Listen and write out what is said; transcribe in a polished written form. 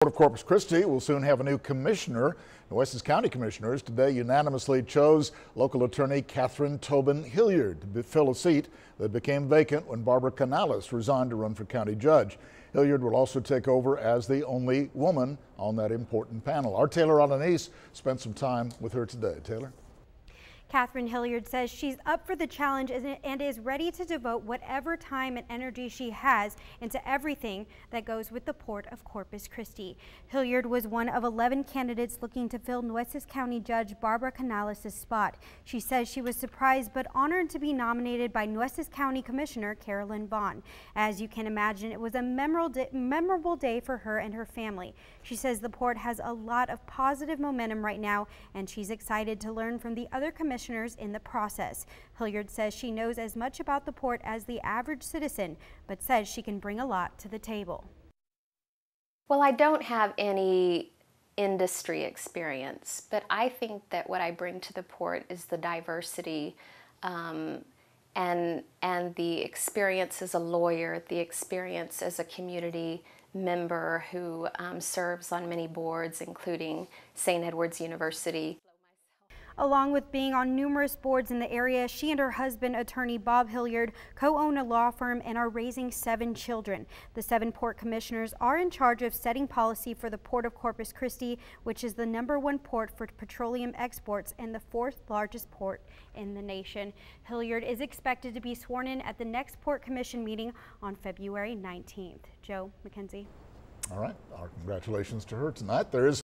Port of Corpus Christi will soon have a new commissioner. Nueces County Commissioners today unanimously chose local attorney Catherine Tobin Hilliard to fill a seat that became vacant when Barbara Canales resigned to run for county judge. Hilliard will also take over as the only woman on that important panel. Our Taylor Alanice spent some time with her today. Taylor? Catherine Hilliard says she's up for the challenge and is ready to devote whatever time and energy she has into everything that goes with the Port of Corpus Christi. Hilliard was one of 11 candidates looking to fill Nueces County Judge Barbara Canales' spot. She says she was surprised but honored to be nominated by Nueces County Commissioner Carolyn Vaughn. As you can imagine, it was a memorable day for her and her family. She says the port has a lot of positive momentum right now, and she's excited to learn from the other commissioners in the process. Hilliard says she knows as much about the port as the average citizen, but says she can bring a lot to the table. Well, I don't have any industry experience, but I think that what I bring to the port is the diversity and the experience as a lawyer, the experience as a community member who serves on many boards, including St. Edward's University. Along with being on numerous boards in the area, she and her husband, attorney Bob Hilliard, co-own a law firm and are raising 7 children. The 7 port commissioners are in charge of setting policy for the Port of Corpus Christi, which is the #1 port for petroleum exports and the 4th largest port in the nation. Hilliard is expected to be sworn in at the next Port Commission meeting on February 19th. Joe, Mackenzie. All right. Our congratulations to her tonight. There is